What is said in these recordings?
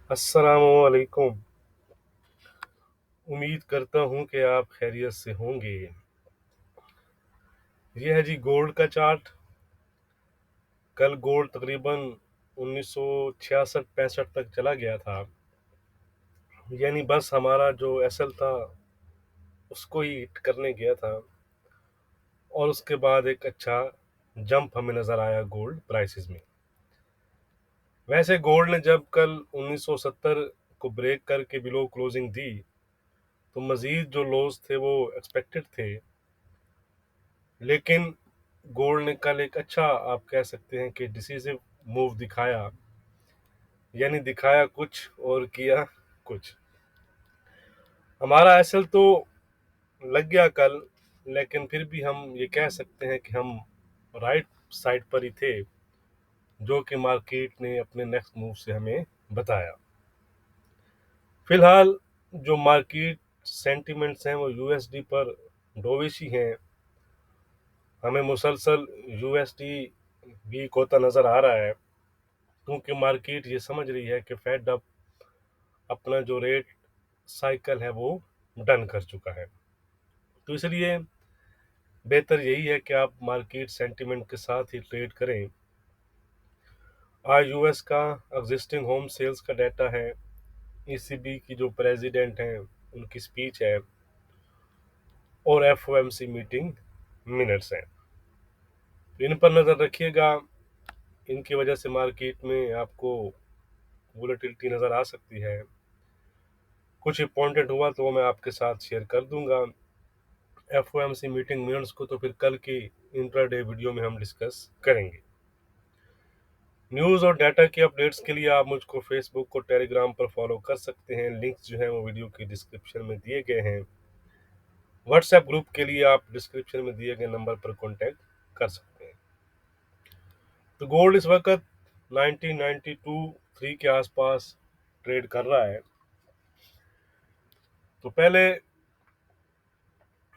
अस्सलामुअलैकुम। उम्मीद करता हूँ कि आप खैरियत से होंगे। ये है जी गोल्ड का चार्ट। कल गोल्ड तकरीबन 1966-65 तक चला गया था। यानी बस हमारा जो एसएल था उसको ही हिट करने गया था, और उसके बाद एक अच्छा जंप हमें नज़र आया गोल्ड प्राइसेस में। वैसे गोल्ड ने जब कल 1970 को ब्रेक करके बिलो क्लोजिंग दी, तो मज़ीद जो लॉस थे वो एक्सपेक्टेड थे। लेकिन गोल्ड ने कल एक अच्छा, आप कह सकते हैं कि डिसीसिव मूव दिखाया। यानी दिखाया कुछ और किया कुछ। हमारा एसएल तो लग गया कल, लेकिन फिर भी हम ये कह सकते हैं कि हम राइट साइड पर ही थे, जो कि मार्केट ने अपने नेक्स्ट मूव से हमें बताया। फिलहाल जो मार्केट सेंटिमेंट्स हैं वो यूएसडी पर डोविश ही हैं। हमें मुसलसल यूएसडी वीक होता नज़र आ रहा है, क्योंकि मार्केट ये समझ रही है कि फेड अब अपना जो रेट साइकिल है वो डन कर चुका है। तो इसलिए बेहतर यही है कि आप मार्केट सेंटिमेंट के साथ ही ट्रेड करें। आज यूएस का एग्जिस्टिंग होम सेल्स का डाटा है, ईसीबी की जो प्रेसिडेंट हैं उनकी स्पीच है, और एफओएमसी मीटिंग मिनट्स हैं। तो इन पर नज़र रखिएगा। इनकी वजह से मार्केट में आपको वोलेटिलिटी नज़र आ सकती है। कुछ इंपॉर्टेंट हुआ तो वो मैं आपके साथ शेयर कर दूंगा। एफओएमसी मीटिंग मिनट्स को तो फिर कल की इंट्राडे वीडियो में हम डिस्कस करेंगे। न्यूज़ और डाटा की अपडेट्स के लिए आप मुझको फेसबुक और टेलीग्राम पर फॉलो कर सकते हैं। लिंक्स जो हैं वो वीडियो की डिस्क्रिप्शन में दिए गए हैं। व्हाट्सएप ग्रुप के लिए आप डिस्क्रिप्शन में दिए गए नंबर पर कॉन्टैक्ट कर सकते हैं। तो गोल्ड इस वक्त 1992-3 के आसपास ट्रेड कर रहा है। तो पहले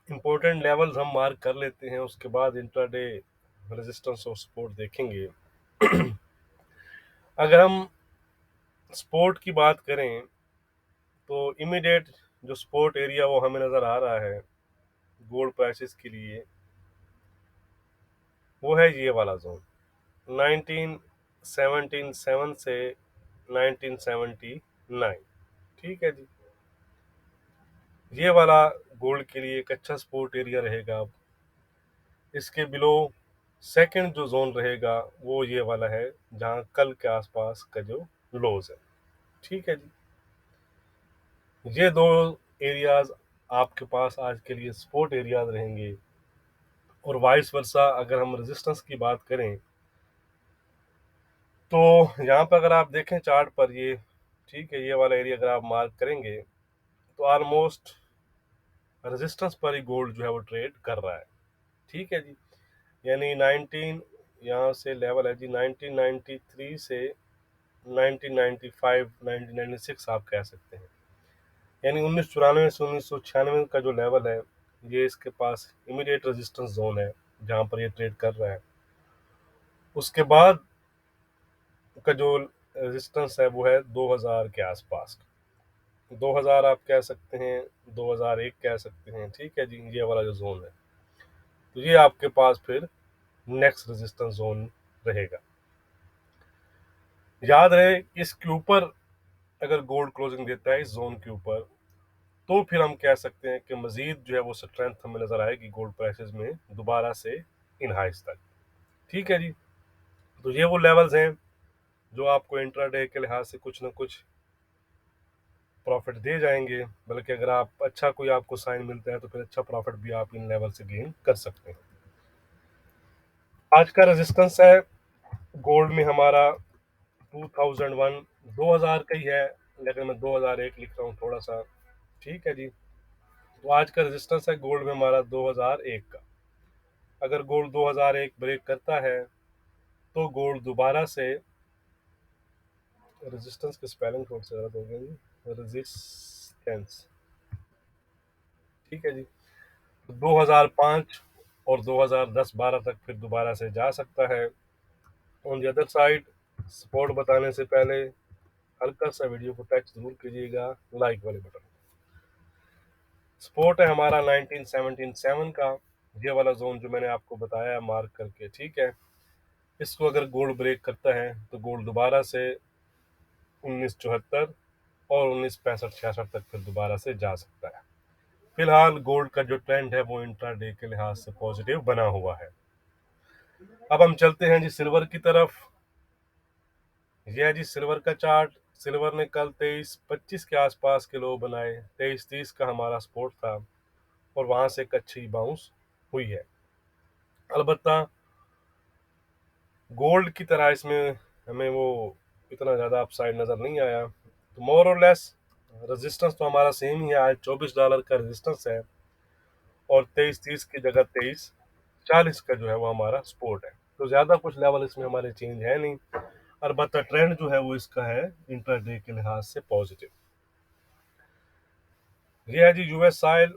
इंपॉर्टेंट लेवल्स हम मार्क कर लेते हैं, उसके बाद इंट्राडे रेजिस्टेंस और सपोर्ट देखेंगे। अगर हम सपोर्ट की बात करें तो इमीडिएट जो सपोर्ट एरिया वो हमें नज़र आ रहा है गोल्ड प्राइसेस के लिए, वो है ये वाला जोन 1977 से 1979। ठीक है जी, ये वाला गोल्ड के लिए एक अच्छा सपोर्ट एरिया रहेगा। अब इसके बिलो सेकंड जो जोन रहेगा वो ये वाला है, जहाँ कल के आसपास का जो लोज है। ठीक है जी, ये दो एरियाज आपके पास आज के लिए सपोर्ट एरियाज रहेंगे। और वाइस वर्सा अगर हम रेजिस्टेंस की बात करें तो यहाँ पर अगर आप देखें चार्ट पर, ये ठीक है, ये वाला एरिया अगर आप मार्क करेंगे तो ऑलमोस्ट रेजिस्टेंस पर ही गोल्ड जो है वो ट्रेड कर रहा है। ठीक है जी, यानी 19 यहाँ से लेवल है जी 1993 से 1995 1996 आप कह सकते हैं। यानी 1994 से 1996 का जो लेवल है, ये इसके पास इमीडिएट रेजिस्टेंस जोन है जहाँ पर ये ट्रेड कर रहा है। उसके बाद का जो रेजिस्टेंस है वो है 2000 के आसपास। 2000 आप कह सकते हैं, 2001 कह सकते हैं। ठीक है जी, ये वाला जो जोन है, तो ये आपके पास फिर नेक्स्ट रेजिस्टेंस जोन रहेगा। याद रहे, इसके ऊपर अगर गोल्ड क्लोजिंग देता है इस जोन के ऊपर, तो फिर हम कह सकते हैं कि मजीद जो है वो स्ट्रेंथ हमें नजर आएगी गोल्ड प्राइसेस में दोबारा से इन हाइस तक। ठीक है जी, तो ये वो लेवल्स हैं जो आपको इंट्राडे के लिहाज से कुछ ना कुछ प्रॉफिट दे जाएंगे। बल्कि अगर आप अच्छा कोई आपको साइन मिलता है तो फिर अच्छा प्रॉफिट भी आप इन लेवल से गेन कर सकते हैं। आज का रेजिस्टेंस है गोल्ड में हमारा 2001, 2000 का ही है, लेकिन मैं 2001 लिख रहा हूँ थोड़ा सा। ठीक है जी, तो आज का रेजिस्टेंस है गोल्ड में हमारा 2001 का। अगर गोल्ड 2001 ब्रेक करता है तो गोल्ड दोबारा से, रेजिस्टेंस की स्पेलिंग थोड़ी सी गलत हो गई जी, रेजिस्टेंस। ठीक है जी, 2005 और 2010-12 तक फिर दोबारा से जा सकता है। On the other side, support बताने से पहले हल्का सा वीडियो को टच जरूर कीजिएगा, लाइक वाले बटन। स्पोर्ट है हमारा 1977 का, ये वाला जोन जो मैंने आपको बताया मार्क करके, ठीक है। इसको अगर गोल्ड ब्रेक करता है तो गोल्ड दोबारा से 1974 और 1965-66 तक फिर दोबारा से जा सकता है। फिलहाल गोल्ड का जो ट्रेंड है वो इंट्राडे के लिहाज से पॉजिटिव बना हुआ है। अब हम चलते हैं जी सिल्वर की तरफ। यह है जी सिल्वर का चार्ट। सिल्वर ने कल 23-25 के आसपास के लो बनाए, 23-30 का हमारा सपोर्ट था और वहां से एक अच्छी बाउंस हुई है। अलबत्ता गोल्ड की तरह इसमें हमें वो इतना ज़्यादा अपसाइड नज़र नहीं आया। तो मोर और लेस रेजिस्टेंस तो हमारा सेम ही है, आज $24 का रेजिस्टेंस है और 23-30 की जगह 23-40 का जो है वो हमारा सपोर्ट है। तो ज़्यादा कुछ लेवल इसमें हमारे चेंज है नहीं। अलबत्ता ट्रेंड जो है वो इसका है इंट्राडे के लिहाज से पॉजिटिव। ये है जी यूएस साइल,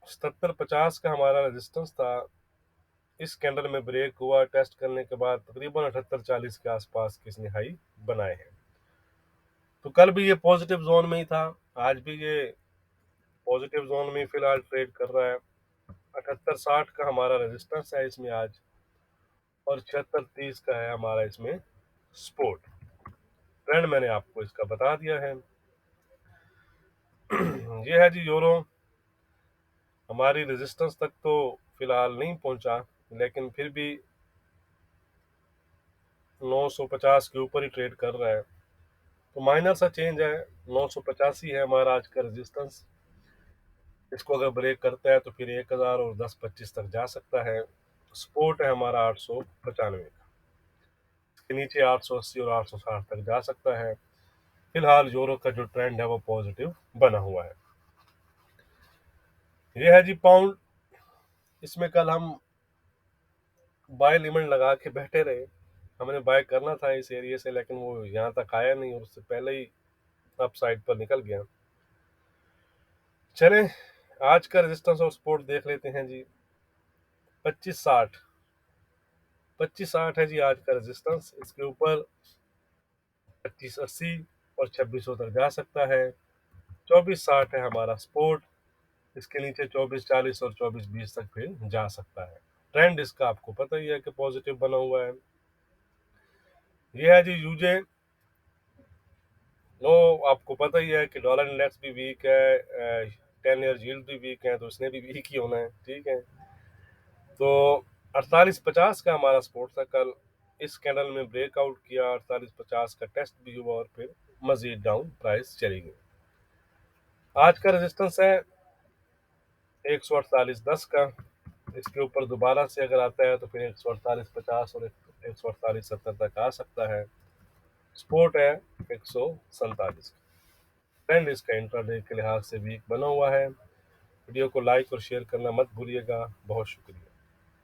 77-50 का हमारा रेजिस्टेंस था। इस कैंडल में ब्रेक हुआ, टेस्ट करने के बाद तकरीबन 78-40 के आसपास की इसने हाई बनाए हैं। तो कल भी ये पॉजिटिव जोन में ही था, आज भी ये पॉजिटिव जोन में फिलहाल ट्रेड कर रहा है। 78-60 का हमारा रेजिस्टेंस है इसमें आज और 76-30 का है हमारा इसमें सपोर्ट। ट्रेंड मैंने आपको इसका बता दिया है। ये है जी यूरो, हमारी रेजिस्टेंस तक तो फिलहाल नहीं पहुंचा, लेकिन फिर भी 950 के ऊपर ही ट्रेड कर रहा है। तो माइनर सा चेंज है, 985 है हमारा आज का रेजिस्टेंस। इसको अगर ब्रेक करता है तो फिर 1000 और 10-25 तक जा सकता है। सपोर्ट है हमारा 895 का, इसके नीचे 880 और 860 तक जा सकता है। फिलहाल यूरो का जो ट्रेंड है वो पॉजिटिव बना हुआ है। ये है जी पाउंड। इसमें कल हम बाय लिमिट लगा के बैठे रहे, हमने बाय करना था इस एरिया से, लेकिन वो यहाँ तक आया नहीं और उससे पहले ही अप साइड पर निकल गया। चले आज का रेजिस्टेंस और सपोर्ट देख लेते हैं जी। 2560, 2560 है जी आज का रेजिस्टेंस। इसके ऊपर 2580 और 2600 तक जा सकता है। 2460 है हमारा सपोर्ट, इसके नीचे 2440 और 2420 तक फिर जा सकता है। ट्रेंड इसका आपको पता ही है कि पॉजिटिव बना हुआ है। यह है जी यूजे। नो, आपको पता ही है कि डॉलर इंडेक्स भी वीक है, 10 ईयर यील्ड भी वीक है, तो इसने भी वीक ही होना है, ठीक है। तो 48-50 का हमारा सपोर्ट था कल, इस कैंडल में ब्रेकआउट किया, 48-50 का टेस्ट भी हुआ और फिर मजीद डाउन प्राइस चली गई। आज का रेजिस्टेंस है 148.10 का, इसके ऊपर दोबारा से अगर आता है तो फिर 148.50 और 148.70 तक आ सकता है। सपोर्ट है 147। ट्रेंड इसका इंट्राडे के लिहाज से वीक बना हुआ है। वीडियो को लाइक और शेयर करना मत भूलिएगा। बहुत शुक्रिया।